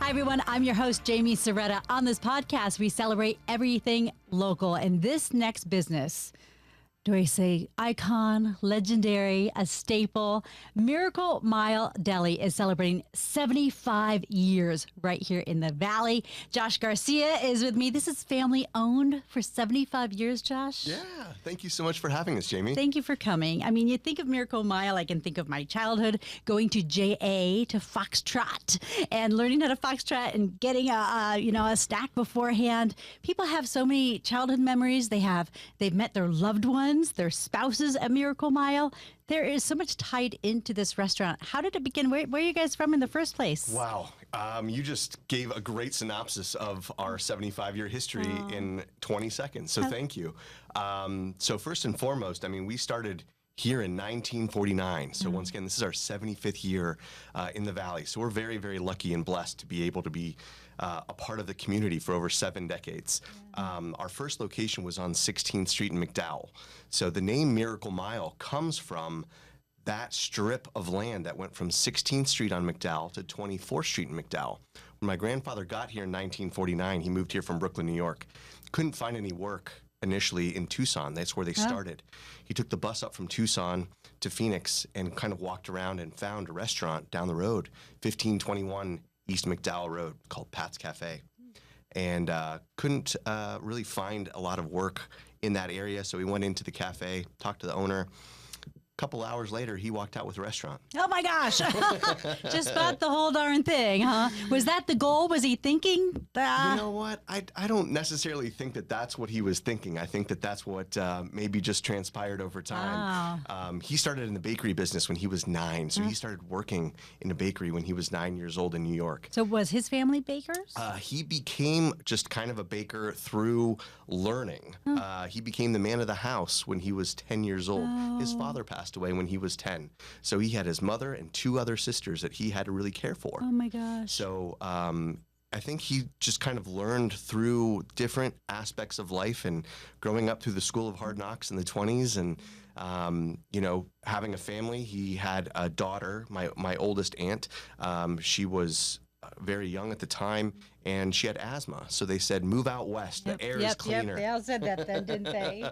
Hi, everyone. I'm your host, Jaime Soretta. On this podcast, we celebrate everything local. And this next business, do I say icon, legendary, a staple? Miracle Mile Deli is celebrating 75 years right here in the Valley. Josh Garcia is with me. This is family owned for 75 years, Josh. Yeah, thank you so much for having us, Jaime. Thank you for coming. I mean, you think of Miracle Mile, I can think of my childhood going to JA to Foxtrot and learning how to Foxtrot and getting a snack beforehand. People have so many childhood memories. They've met their loved ones, their spouses at Miracle Mile. There is so much tied into this restaurant. How did it begin? Where are you guys from in the first place? Wow. You just gave a great synopsis of our 75-year history in 20 seconds. So thank you. So first and foremost, I mean, we started here in 1949. So once again, this is our 75th year in the Valley. So we're very, very lucky and blessed to be able to be a part of the community for over 7 decades. Our first location was on 16th Street in McDowell. So the name Miracle Mile comes from that strip of land that went from 16th Street on McDowell to 24th Street in McDowell. When my grandfather got here in 1949, he moved here from Brooklyn, New York. Couldn't find any work initially in Tucson. That's where they started. He took the bus up from Tucson to Phoenix and kind of walked around and found a restaurant down the road, 1521 East McDowell Road, called Pat's Cafe. And couldn't really find a lot of work in that area, so we went into the cafe, talked to the owner. A couple hours later, he walked out with a restaurant. Oh my gosh. Just bought the whole darn thing, huh? Was that the goal? Was he thinking? You know what? I don't necessarily think that that's what he was thinking. I think that that's what maybe just transpired over time. Wow. He started in the bakery business when he was 9. So he started working in a bakery when he was 9 years old in New York. So was his family bakers? He became just kind of a baker through learning. He became the man of the house when he was 10 years old. His father passed away when he was 10. So he had his mother and 2 other sisters that he had to really care for. Oh my gosh. So I think he just kind of learned through different aspects of life and growing up through the School of Hard Knocks in the 20s and, having a family. He had a daughter, my oldest aunt. She was very young at the time, and she had asthma. So they said, move out west. The air is cleaner. They all said that then, didn't they?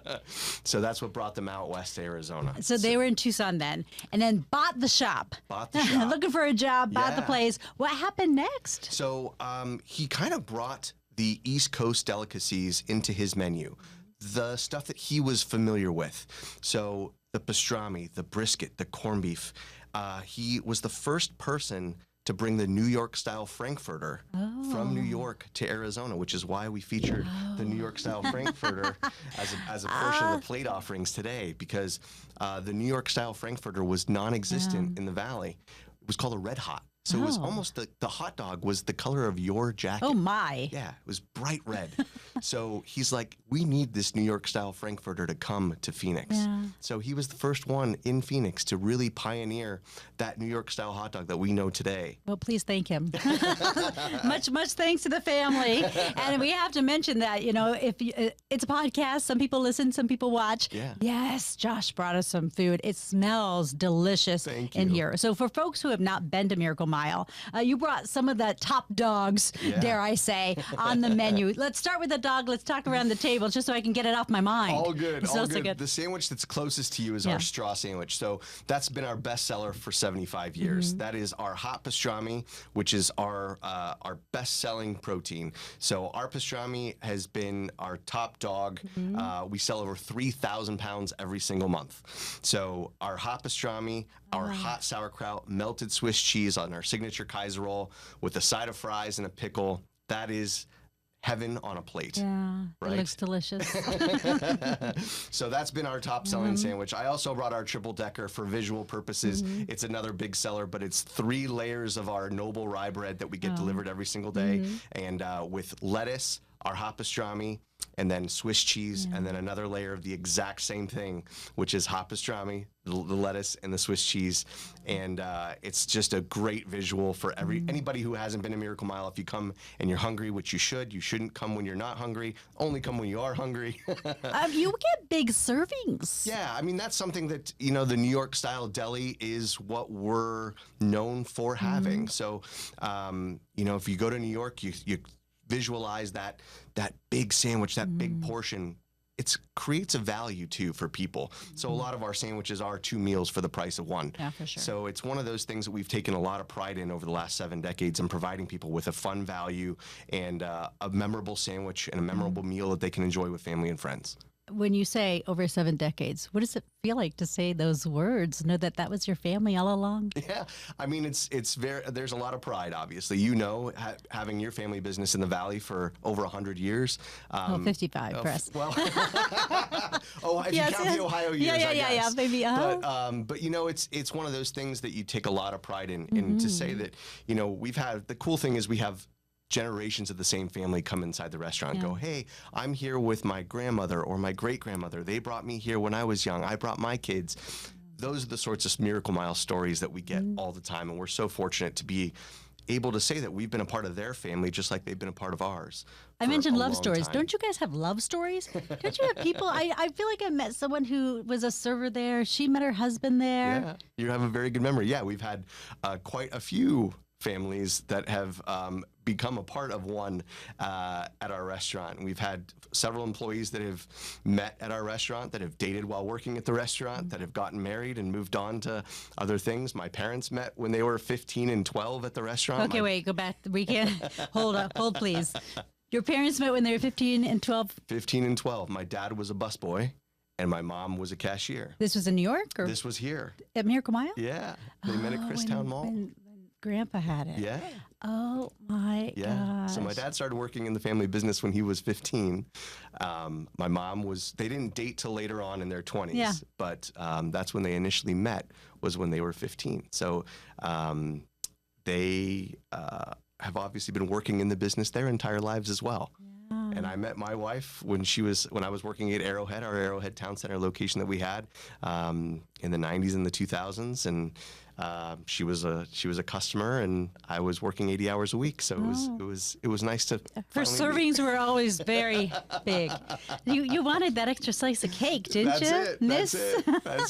So that's what brought them out west to Arizona. So they were in Tucson then, and then bought the shop. Bought the shop. Looking for a job, bought the place. What happened next? So he kind of brought the East Coast delicacies into his menu, the stuff that he was familiar with. So the pastrami, the brisket, the corned beef. He was the first person to bring the New York-style Frankfurter from New York to Arizona, which is why we featured the New York-style Frankfurter as a portion of the plate offerings today, because the New York-style Frankfurter was non-existent in the Valley. It was called a Red Hot. So it was almost the hot dog was the color of your jacket. Oh, my. Yeah, it was bright red. So he's like, we need this New York-style Frankfurter to come to Phoenix. Yeah. So he was the first one in Phoenix to really pioneer that New York-style hot dog that we know today. Well, please thank him. much thanks to the family. And we have to mention that, if it's a podcast, some people listen, some people watch. Yeah. Yes, Josh brought us some food. It smells delicious in here. So for folks who have not been to Miracle Mile, you brought some of the top dogs, dare I say, on the menu. Let's start with the dog. Let's talk around the table just so I can get it off my mind. All good. So good. The sandwich that's closest to you is our straw sandwich. So that's been our best seller for 75 years. That is our hot pastrami, which is our best-selling protein. So our pastrami has been our top dog. We sell over 3,000 pounds every single month. So our hot pastrami, our hot sauerkraut, melted Swiss cheese on our signature Kaiser roll with a side of fries and a pickle. That is heaven on a plate. Yeah, right? It looks delicious. So that's been our top selling sandwich. I also brought our triple decker for visual purposes. It's another big seller, but it's 3 layers of our noble rye bread that we get delivered every single day. And with lettuce, our hot pastrami, and then Swiss cheese, and then another layer of the exact same thing, which is hot pastrami, the lettuce and the Swiss cheese, and it's just a great visual for anybody who hasn't been to Miracle Mile. If you come and you're hungry, which you should, you shouldn't come when you're not hungry. Only come when you are hungry. You get big servings. Yeah, I mean that's something that the New York style deli is what we're known for having. So if you go to New York, you visualize that big sandwich, that big portion. It creates a value too for people. So a lot of our sandwiches are 2 meals for the price of one. Yeah, for sure. So it's one of those things that we've taken a lot of pride in over the last 7 decades in providing people with a fun value and a memorable sandwich and a memorable meal that they can enjoy with family and friends. When you say over 7 decades, what does it feel like to say those words? Know that was your family all along? Yeah, I mean, it's very, there's a lot of pride, obviously. Having your family business in the Valley for over 100 years. 55 for us. Well, if you count the Ohio years, I guess. Yeah, maybe. But it's one of those things that you take a lot of pride in. And to say that, we've had, the cool thing is we have generations of the same family come inside the restaurant and go, hey, I'm here with my grandmother or my great-grandmother. They brought me here when I was young. I brought my kids. Those are the sorts of Miracle Mile stories that we get all the time. And we're so fortunate to be able to say that we've been a part of their family just like they've been a part of ours. I mentioned love stories. Don't you guys have love stories? Don't you have people? I feel like I met someone who was a server there. She met her husband there. Yeah, you have a very good memory. Yeah, we've had quite a few families that have become a part of one at our restaurant. And we've had several employees that have met at our restaurant, that have dated while working at the restaurant, that have gotten married and moved on to other things. My parents met when they were 15 and 12 at the restaurant. Okay, wait, go back. We can't. Hold please. Your parents met when they were 15 and 12? 15 and 12. My dad was a busboy. And my mom was a cashier. This was in New York? Or this was here. At Miracle Mile? Yeah. They met at Christown Mall. When Grandpa had it. Yeah. Oh my gosh. So my dad started working in the family business when he was 15. My mom they didn't date till later on in their 20s. Yeah. But that's when they initially met, was when they were 15. So they have obviously been working in the business their entire lives as well. Yeah. And I met my wife when I was working at Arrowhead, our Arrowhead Town Center location that we had in the 90s and the 2000s. And she was a customer, and I was working 80 hours a week. So it was nice to. Her servings were always very big. You wanted that extra slice of cake, didn't you? That's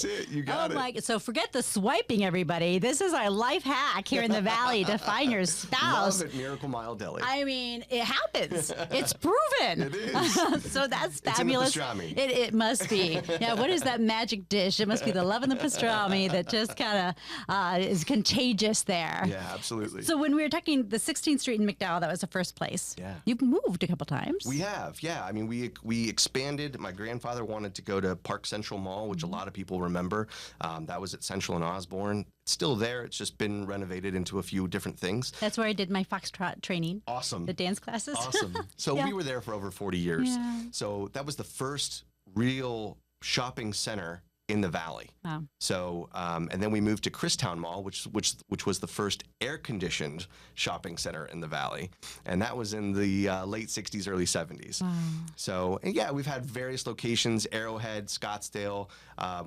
it. You got it. So forget the swiping, everybody. This is our life hack here in the Valley to find your spouse. Love at Miracle Mile Deli. I mean, it happens. It's proven. It is. So that's fabulous. It's in the pastrami. It must be. Yeah. What is that magic dish? It must be the love and the pastrami that just kind of is contagious there. Yeah, absolutely. So when we were talking the 16th Street in McDowell, that was the first place. Yeah. You've moved a couple times. We have, yeah. I mean, we expanded. My grandfather wanted to go to Park Central Mall, which a lot of people remember. That was at Central and Osborne. It's still there. It's just been renovated into a few different things. That's where I did my foxtrot training. Awesome. The dance classes. Awesome. So we were there for over 40 years. Yeah. So that was the first real shopping center in the Valley. Wow. So, and then we moved to Christown Mall, which was the first air-conditioned shopping center in the Valley, and that was in the late 60s, early 70s. Wow. So, and yeah, we've had various locations, Arrowhead, Scottsdale.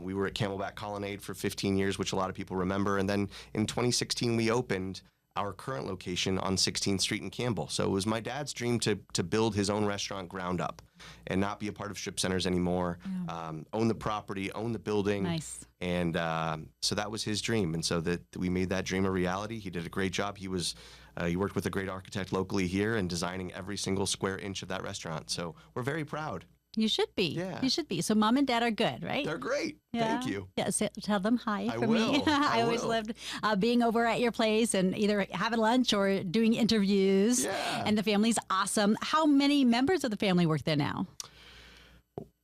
We were at Camelback Colonnade for 15 years, which a lot of people remember. And then in 2016, we opened our current location on 16th Street in Campbell. So it was my dad's dream to build his own restaurant ground up and not be a part of strip centers anymore, own the property, own the building. Nice. And so that was his dream. And so that we made that dream a reality. He did a great job. He worked with a great architect locally here and designing every single square inch of that restaurant. So we're very proud. You should be. Yeah. You should be. So mom and dad are good, right? They're great. Yeah. Thank you. Yeah, so tell them hi I for will. me. I always will. loved being over at your place and either having lunch or doing interviews. Yeah. And the family's awesome. How many members of the family work there now?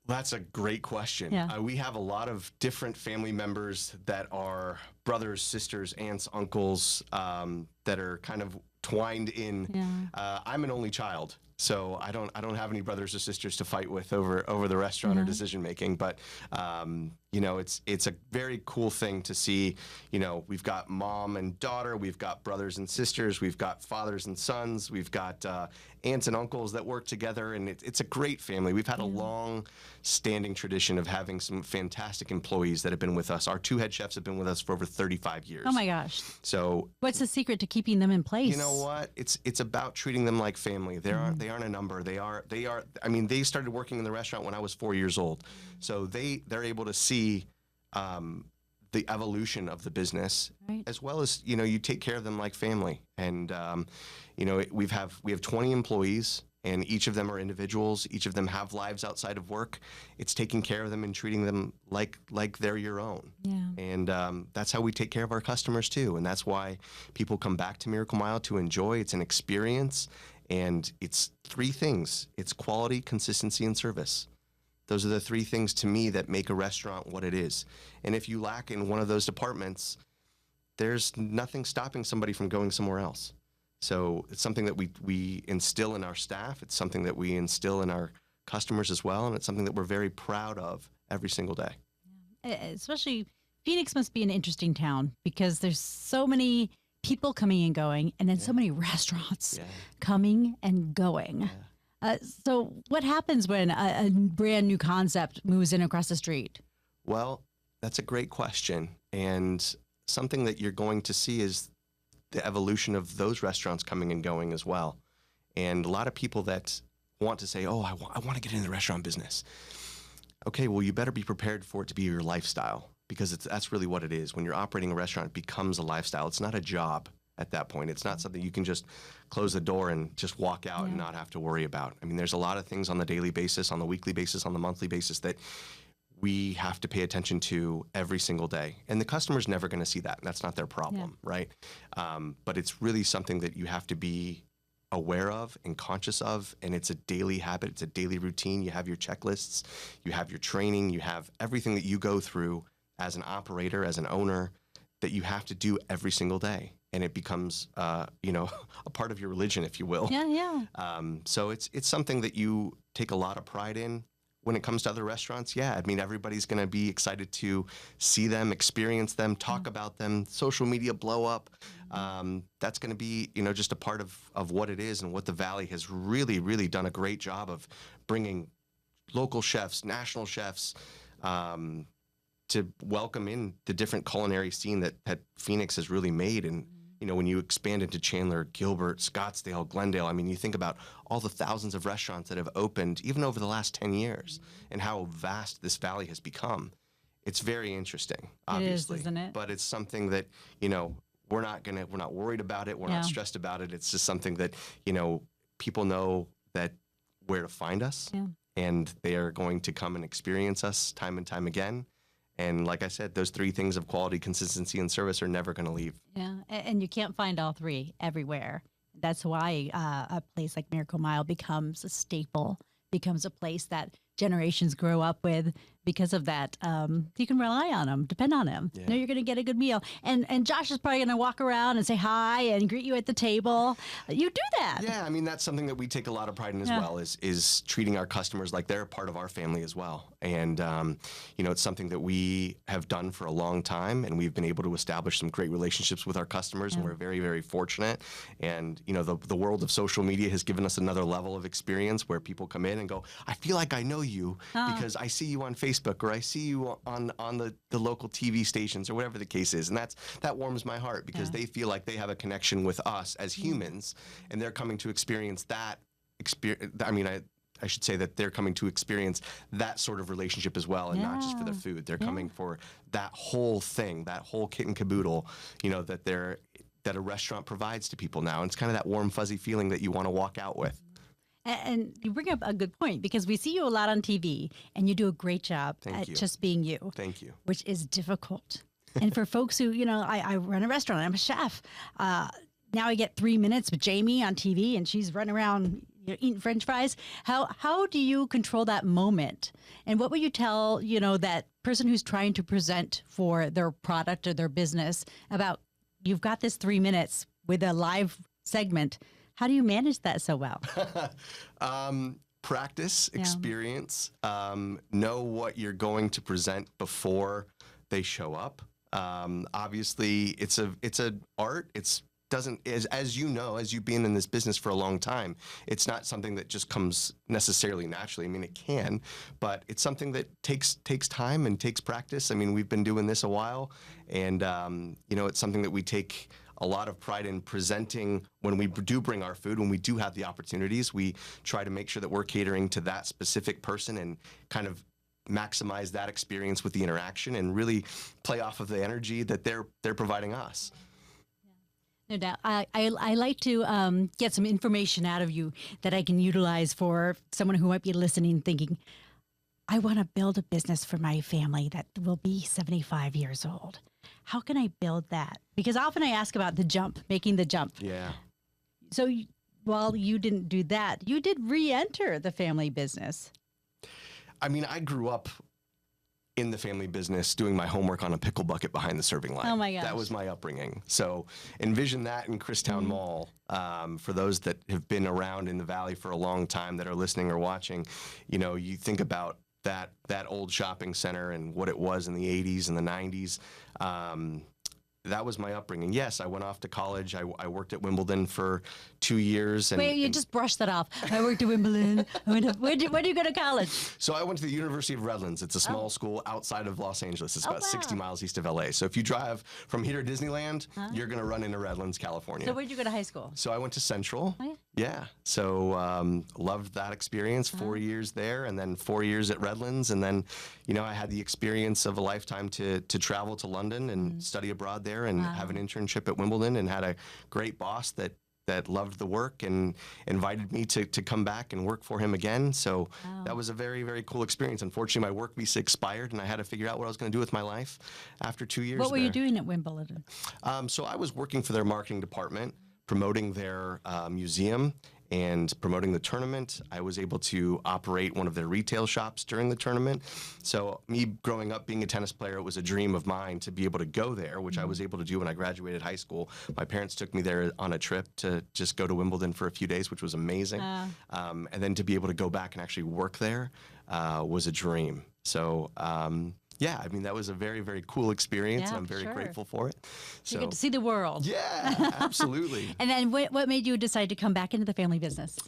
That's a great question. Yeah. We have a lot of different family members that are brothers, sisters, aunts, uncles that are kind of twined in. Yeah. I'm an only child. So I don't have any brothers or sisters to fight with over the restaurant or decision making. But you know, it's a very cool thing to see. You know, we've got mom and daughter, we've got brothers and sisters, we've got fathers and sons, we've got aunts and uncles that work together, and it's a great family. We've had a long standing tradition of having some fantastic employees that have been with us. Our 2 head chefs have been with us for over 35 years. Oh my gosh. So what's the secret to keeping them in place? you know what? It's about treating them like family. They aren't a number. They are. I mean, they started working in the restaurant when I was 4 years old, so they're able to see the evolution of the business, as well as, you know, you take care of them like family. And you know, we have 20 employees, and each of them are individuals. Each of them have lives outside of work. It's taking care of them and treating them like they're your own. Yeah. And that's how we take care of our customers too. And that's why people come back to Miracle Mile to enjoy. It's an experience, and it's 3 things. It's quality, consistency, and service. Those are the 3 things to me that make a restaurant what it is. And if you lack in one of those departments, there's nothing stopping somebody from going somewhere else. So it's something that we instill in our staff. It's something that we instill in our customers as well. And it's something that we're very proud of every single day. Especially Phoenix must be an interesting town because there's so many people coming and going, and then so many restaurants coming and going. So what happens when a brand new concept moves in across the street? Well, that's a great question. And something that you're going to see is the evolution of those restaurants coming and going as well. And a lot of people that want to say, oh, I want to get into the restaurant business. Okay, well, you better be prepared for it to be your lifestyle, because that's really what it is. When you're operating a restaurant, it becomes a lifestyle. It's not a job at that point. It's not something you can just close the door and just walk out and not have to worry about. I mean, there's a lot of things on the daily basis, on the weekly basis, on the monthly basis that we have to pay attention to every single day. And the customer's never going to see that. That's not their problem, right? But it's really something that you have to be aware of and conscious of, and it's a daily habit. It's a daily routine. You have your checklists, you have your training, you have everything that you go through as an operator, as an owner, that you have to do every single day. And it becomes, you know, a part of your religion, if you will. Yeah. So it's something that you take a lot of pride in. When it comes to other restaurants, I mean, everybody's going to be excited to see them, experience them, talk about them, social media blow up. That's going to be, you know, just a part of what it is, and what the Valley has really, really done a great job of bringing local chefs, national chefs, to welcome in the different culinary scene that Phoenix has really made. And you know, when you expand into Chandler, Gilbert, Scottsdale, Glendale, I mean, you think about all the thousands of restaurants that have opened even over the last 10 years and how vast this valley has become. It's very interesting, obviously. It is, isn't it? But it's something that, you know, we're not worried about it. We're not stressed about it. It's just something that, you know, people know that where to find us, and they are going to come and experience us time and time again. And like I said, those 3 things of quality, consistency, and service are never going to leave. Yeah, and you can't find all 3 everywhere. That's why a place like Miracle Mile becomes a staple, becomes a place that generations grow up with. Because of that, you can rely on them, depend on them. Know you're going to get a good meal. And Josh is probably going to walk around and say hi and greet you at the table. You do that. Yeah, I mean, that's something that we take a lot of pride in as well, is treating our customers like they're a part of our family as well. And, you know, it's something that we have done for a long time, and we've been able to establish some great relationships with our customers, and we're very, very fortunate. And, you know, the world of social media has given us another level of experience where people come in and go, I feel like I know you because I see you on Facebook, or I see you on the local TV stations, or whatever the case is. And that warms my heart, because they feel like they have a connection with us as humans, and they're coming to experience that experience. I mean, I should say that they're coming to experience that sort of relationship as well, and not just for the food. They're coming for that whole thing, that whole kit and caboodle, you know, that a restaurant provides to people now. And it's kind of that warm, fuzzy feeling that you want to walk out with. And you bring up a good point, because we see you a lot on TV, and you do a great job at just being you. Thank you. Which is difficult. And for folks who, you know, I run a restaurant, I'm a chef. Now I get 3 minutes with Jaime on TV, and she's running around, you know, eating French fries. How do you control that moment? And what would you tell, you know, that person who's trying to present for their product or their business about, you've got this 3 minutes with a live segment. How do you manage that so well? Practice, experience, know what you're going to present before they show up. Obviously, it's a art. It's doesn't as you know, as you've been in this business for a long time, it's not something that just comes necessarily naturally. I mean, it can, but it's something that takes time and takes practice. I mean, we've been doing this a while, and it's something that we take a lot of pride in presenting when we do bring our food. When we do have the opportunities, we try to make sure that we're catering to that specific person and kind of maximize that experience with the interaction and really play off of the energy that they're providing us. No doubt. I like to get some information out of you that I can utilize for someone who might be listening thinking, I want to build a business for my family that will be 75 years old. How can I build that? Because often I ask about the jump, making the jump. Yeah. So while you didn't do that, you did re-enter the family business. I mean, I grew up in the family business doing my homework on a pickle bucket behind the serving line. Oh my gosh. That was my upbringing. So envision that in Christown Mall. For those that have been around in the Valley for a long time that are listening or watching, you think about that old shopping center and what it was in the 80s and the 90s. That was my upbringing. Yes, I went off to college. I worked at Wimbledon for 2 years. Wait, you just brushed that off. I worked at Wimbledon. Where did you go to college? So I went to the University of Redlands. It's a small school outside of Los Angeles. It's about 60 miles east of LA. So if you drive from here to Disneyland, you're going to run into Redlands, California. So where'd you go to high school? So I went to Central. Oh, yeah. So loved that experience, 4 years there and then 4 years at Redlands. And then, I had the experience of a lifetime to travel to London and study abroad there and have an internship at Wimbledon, and had a great boss that loved the work and invited me to come back and work for him again. So that was a very, very cool experience. Unfortunately, my work visa expired, and I had to figure out what I was going to do with my life after 2 years. What were you doing at Wimbledon? So I was working for their marketing department, promoting their museum and promoting the tournament. I was able to operate one of their retail shops during the tournament. So me growing up being a tennis player, it was a dream of mine to be able to go there, which I was able to do when I graduated high school. My parents took me there on a trip to just go to Wimbledon for a few days, which was amazing. And then to be able to go back and actually work there was a dream. So yeah, I mean, that was a very, very cool experience, and I'm very grateful for it. So you get to see the world. Yeah, absolutely. And then what made you decide to come back into the family business?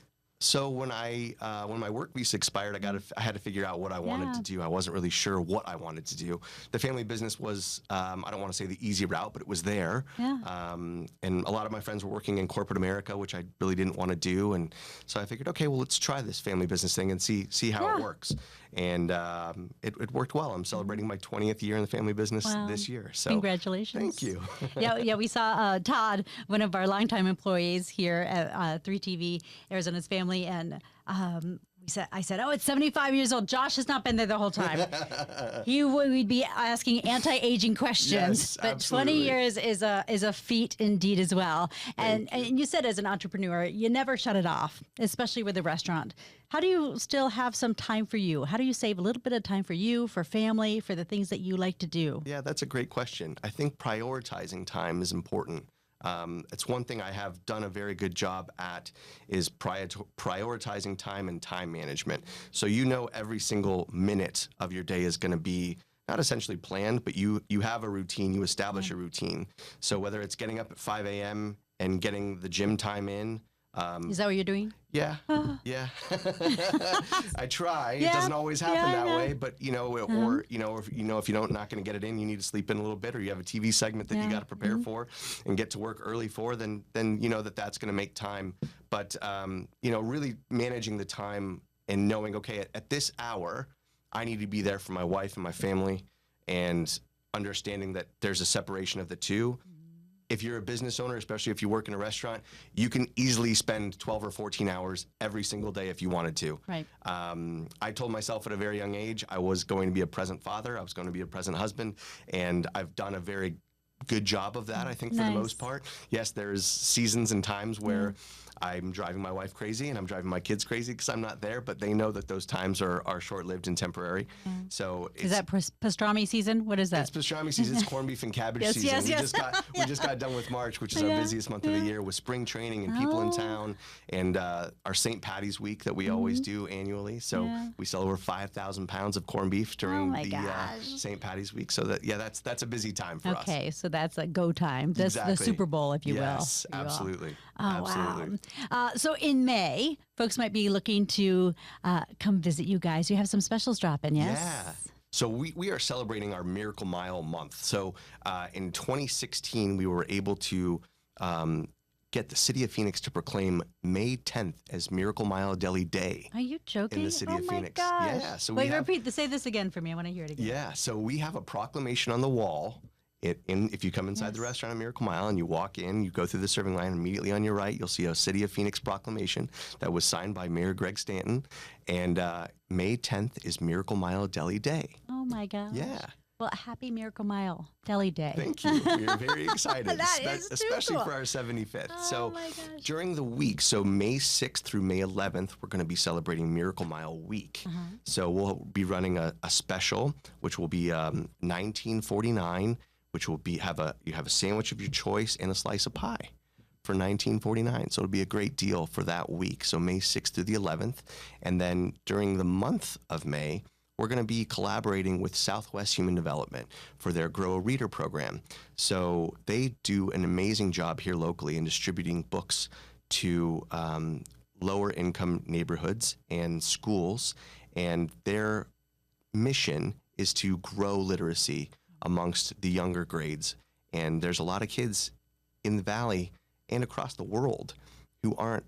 So when my work visa expired, I had to figure out what I wanted to do. I wasn't really sure what I wanted to do. The family business was, I don't want to say the easy route, but it was there. Yeah. And a lot of my friends were working in corporate America, which I really didn't want to do. And so I figured, okay, well, let's try this family business thing and see how it works. And it worked well. I'm celebrating my 20th year in the family business this year. So congratulations. Thank you. Yeah, we saw Todd, one of our longtime employees here at 3TV, Arizona's Family, and I said, oh, it's 75 years old. Josh has not been there the whole time. We'd be asking anti-aging questions, yes, but absolutely. 20 years is a feat indeed as well. And you said as an entrepreneur, you never shut it off, especially with a restaurant. How do you still have some time for you? How do you save a little bit of time for you, for family, for the things that you like to do? Yeah, that's a great question. I think prioritizing time is important. It's one thing I have done a very good job at is prioritizing time and time management. So every single minute of your day is going to be not essentially planned, but you have a routine, you establish a routine. So whether it's getting up at 5 a.m. and getting the gym time in. Is that what you're doing? Yeah, yeah. I try. It doesn't always happen that way, but if you're not going to get it in, you need to sleep in a little bit, or you have a TV segment that you got to prepare for and get to work early for. Then you know that's going to make time. But really managing the time and knowing, okay, at this hour, I need to be there for my wife and my family, and understanding that there's a separation of the two. If you're a business owner, especially if you work in a restaurant, you can easily spend 12 or 14 hours every single day if you wanted to. Right. I told myself at a very young age I was going to be a present father. I was going to be a present husband, and I've done a very good job of that, I think, for the most part. Yes, there's seasons and times where I'm driving my wife crazy and I'm driving my kids crazy because I'm not there, but they know that those times are short-lived and temporary. So is that pastrami season? What is that? It's pastrami season. It's corned beef and cabbage Yes, season. yes, we yes. we just got done with March, which is our busiest month of the year, with spring training and people in town, and our St. Patty's week that we always do annually. So we sell over 5,000 pounds of corned beef during the St. Patty's week. So that's a busy time for us. Okay, so that's a go time. That's the Super Bowl, if you will. Yes, absolutely. Oh, absolutely. wow. So in May, folks might be looking to come visit you guys. You have some specials dropping, yes? Yeah. So we are celebrating our Miracle Mile month. So in 2016, we were able to get the city of Phoenix to proclaim May 10th as Miracle Mile Deli Day. Are you joking? In the city of Phoenix. Gosh. Yeah. So wait, say this again for me. I want to hear it again. Yeah. So we have a proclamation on the wall. If you come inside the restaurant at Miracle Mile and you walk in, you go through the serving line, immediately on your right, you'll see a City of Phoenix proclamation that was signed by Mayor Greg Stanton. And May 10th is Miracle Mile Deli Day. Oh, my gosh. Yeah. Well, happy Miracle Mile Deli Day. Thank you. We're very excited, Is especially cool. for our 75th. Oh, So my gosh. during the week, so May 6th through May 11th, we're going to be celebrating Miracle Mile Week. So we'll be running a special, which will be $19.49, which will be you have a sandwich of your choice and a slice of pie for $19.49. So it'll be a great deal for that week. So May 6th through the 11th. And then during the month of May, we're going to be collaborating with Southwest Human Development for their Grow a Reader program. So they do an amazing job here locally in distributing books to lower income neighborhoods and schools. And their mission is to grow literacy amongst the younger grades. And there's a lot of kids in the Valley and across the world who aren't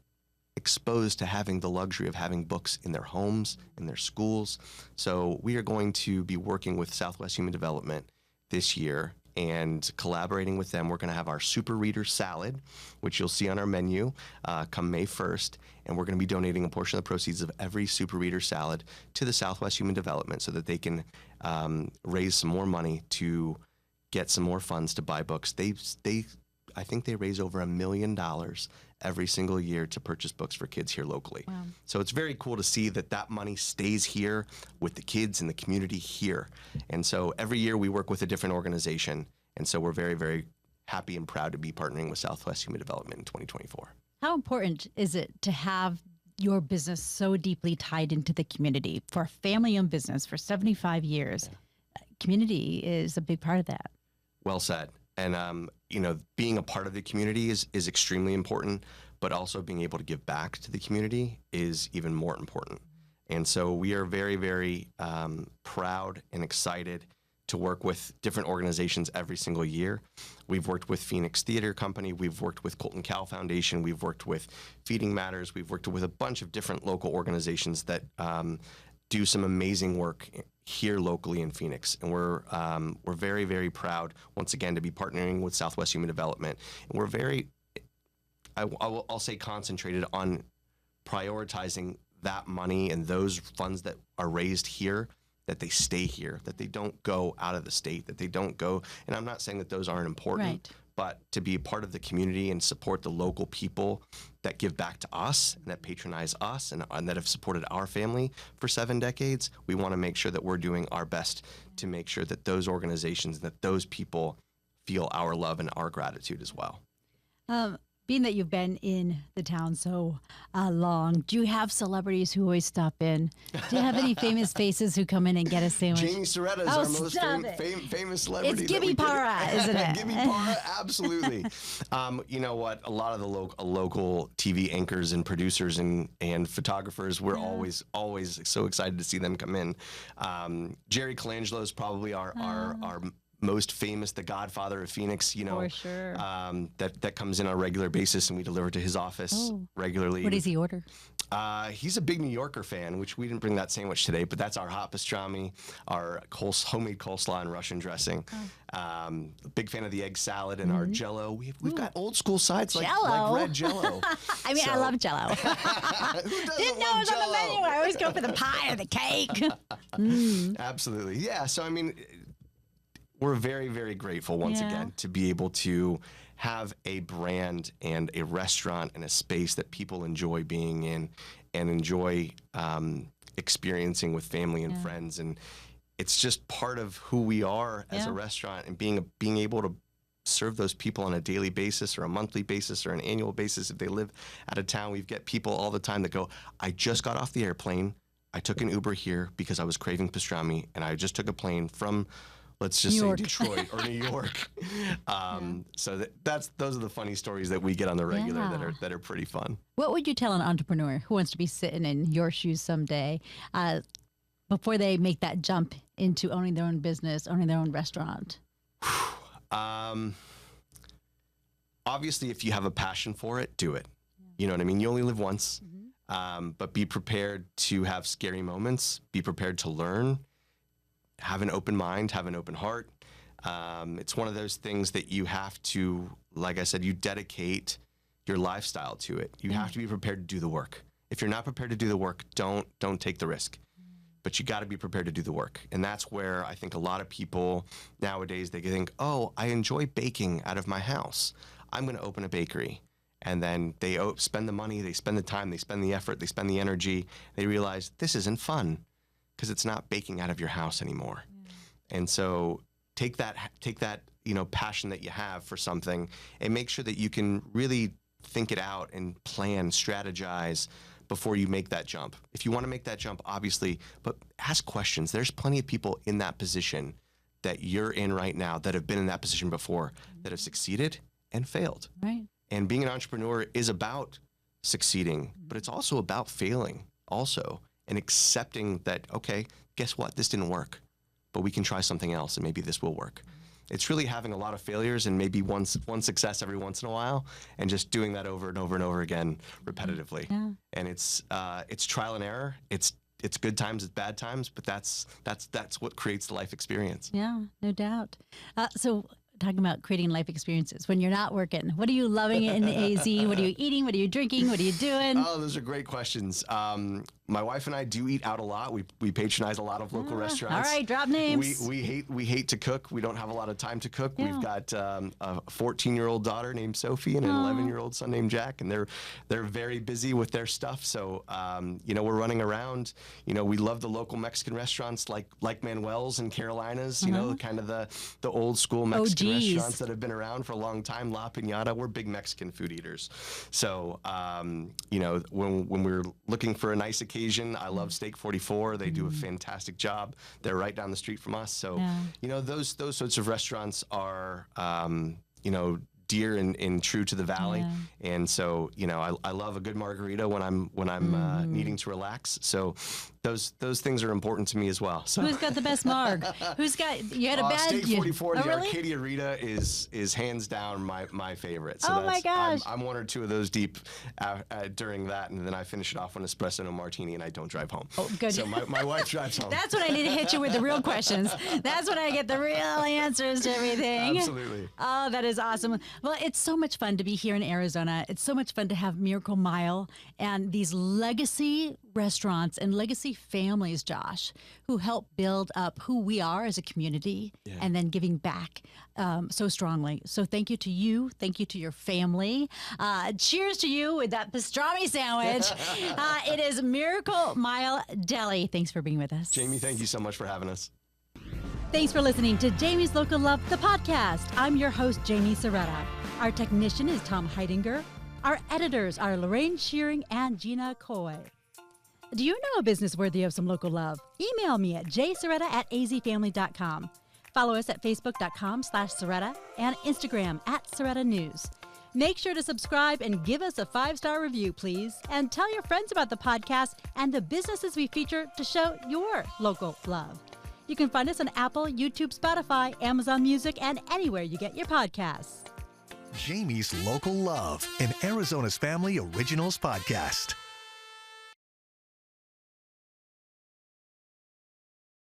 exposed to having the luxury of having books in their homes, in their schools. So we are going to be working with Southwest Human Development this year and collaborating with them. We're going to have our Super Reader Salad, which you'll see on our menu come May 1st. And we're going to be donating a portion of the proceeds of every Super Reader Salad to the Southwest Human Development so that they can raise some more money to get some more funds to buy books. I think they raise over $1 million every single year to purchase books for kids here locally. Wow. So it's very cool to see that money stays here with the kids and the community here. And so every year we work with a different organization. And so we're very, very happy and proud to be partnering with Southwest Human Development in 2024. How important is it to have your business so deeply tied into the community? For a family-owned business for 75 years, community is a big part of that. Well said. And, being a part of the community is extremely important, but also being able to give back to the community is even more important. And so we are very, very proud and excited to work with different organizations every single year. We've worked with Phoenix Theater Company. We've worked with Colton Cow Foundation. We've worked with Feeding Matters. We've worked with a bunch of different local organizations that do some amazing work here locally in Phoenix. And we're very, very proud, once again, to be partnering with Southwest Human Development. And we're very, I'll say, concentrated on prioritizing that money and those funds that are raised here, that they stay here, that they don't go out of the state, that they don't go, and I'm not saying that those aren't important, Right. but to be a part of the community and support the local people that give back to us and that patronize us and that have supported our family for 7 decades, we want to make sure that we're doing our best to make sure that those organizations, that those people feel our love and our gratitude as well. Being that you've been in the town so long, do you have celebrities who always stop in? Do you have any famous faces who come in and get a sandwich? Jamie Soretta is our most famous celebrity. It's Gibby Parra, isn't it? Gibby Parra, absolutely. You know what? A lot of the local TV anchors and producers and photographers, we're always so excited to see them come in. Jerry Colangelo is probably our most famous, the Godfather of Phoenix, For sure. that comes in on a regular basis, and we deliver to his office regularly. What does he order? He's a big New Yorker fan, which we didn't bring that sandwich today, but that's our hot pastrami, our homemade coleslaw and Russian dressing. Big fan of the egg salad and our Jell-O. We've got old school sides like red Jell-O. I mean, I love Jell-O. Didn't know it was on the menu. I always go for the pie or the cake. Absolutely. Yeah. So, I mean, we're very, very grateful once again to be able to have a brand and a restaurant and a space that people enjoy being in and enjoy experiencing with family and friends. And it's just part of who we are as a restaurant, and being able to serve those people on a daily basis or a monthly basis or an annual basis. If they live out of town, we get people all the time that go, I just got off the airplane. I took an Uber here because I was craving pastrami, and I just took a plane from, let's just say, Detroit or New York. So those are the funny stories that we get on the regular that are pretty fun. What would you tell an entrepreneur who wants to be sitting in your shoes someday before they make that jump into owning their own business, owning their own restaurant? Obviously, if you have a passion for it, do it. You know what I mean? You only live once, but be prepared to have scary moments. Be prepared to learn. Have an open mind. Have an open heart. It's one of those things that you have to, like I said, you dedicate your lifestyle to it. You have to be prepared to do the work. If you're not prepared to do the work, don't take the risk. But you got to be prepared to do the work. And that's where I think a lot of people nowadays, they think, oh, I enjoy baking out of my house. I'm going to open a bakery. And then they spend the money, they spend the time, they spend the effort, they spend the energy. They realize this isn't fun because it's not baking out of your house anymore. And so take that, passion that you have for something and make sure that you can really think it out and plan, strategize before you make that jump. If you want to make that jump, obviously, but ask questions. There's plenty of people in that position that you're in right now that have been in that position before, that have succeeded and failed. Right. And being an entrepreneur is about succeeding, but it's also about failing also, and accepting that, okay, guess what? This didn't work, but we can try something else and maybe this will work. It's really having a lot of failures and maybe one success every once in a while, and just doing that over and over and over again repetitively. Yeah. And it's trial and error. It's good times, it's bad times, but that's what creates the life experience. Yeah, no doubt. So talking about creating life experiences when you're not working, what are you loving in AZ? What are you eating? What are you drinking? What are you doing? Oh, those are great questions. My wife and I do eat out a lot. We patronize a lot of local restaurants. All right, drop names. We hate to cook. We don't have a lot of time to cook. Yeah. We've got a 14-year-old daughter named Sophie and an 11-year-old son named Jack, and they're very busy with their stuff. So we're running around. We love the local Mexican restaurants like Manuel's and Carolina's. Kind of the old school Mexican restaurants that have been around for a long time. La Piñata. We're big Mexican food eaters. So when we're looking for a nice occasion, I love Steak 44. They do a fantastic job. They're right down the street from us. So, those sorts of restaurants are, dear and true to the valley. Yeah. And so, I love a good margarita when I'm needing to relax. So those things are important to me as well. So who's got the best marg? You had a bad Steak 44, the Arcadia Rita is hands down my favorite. So my gosh. I'm one or two of those deep during that, and then I finish it off on espresso and a martini, and I don't drive home. Oh, good. So my wife drives home. That's when I need to hit you with the real questions. That's when I get the real answers to everything. Absolutely. Oh, that is awesome. Well, it's so much fun to be here in Arizona. It's so much fun to have Miracle Mile and these legacy restaurants and legacy families, Josh, who help build up who we are as a community and then giving back so strongly. So thank you to you. Thank you to your family. Cheers to you with that pastrami sandwich. It is Miracle Mile Deli. Thanks for being with us. Jamie, thank you so much for having us. Thanks for listening to Jamie's Local Love, the podcast. I'm your host, Jamie Serretta. Our technician is Tom Heidinger. Our editors are Lorraine Shearing and Gina Coy. Do you know a business worthy of some local love? Email me at jserretta@azfamily.com. Follow us at facebook.com/Serretta and Instagram @Serretta News. Make sure to subscribe and give us a 5-star review, please. And tell your friends about the podcast and the businesses we feature to show your local love. You can find us on Apple, YouTube, Spotify, Amazon Music, and anywhere you get your podcasts. Jamie's Local Love, an Arizona's Family Originals podcast.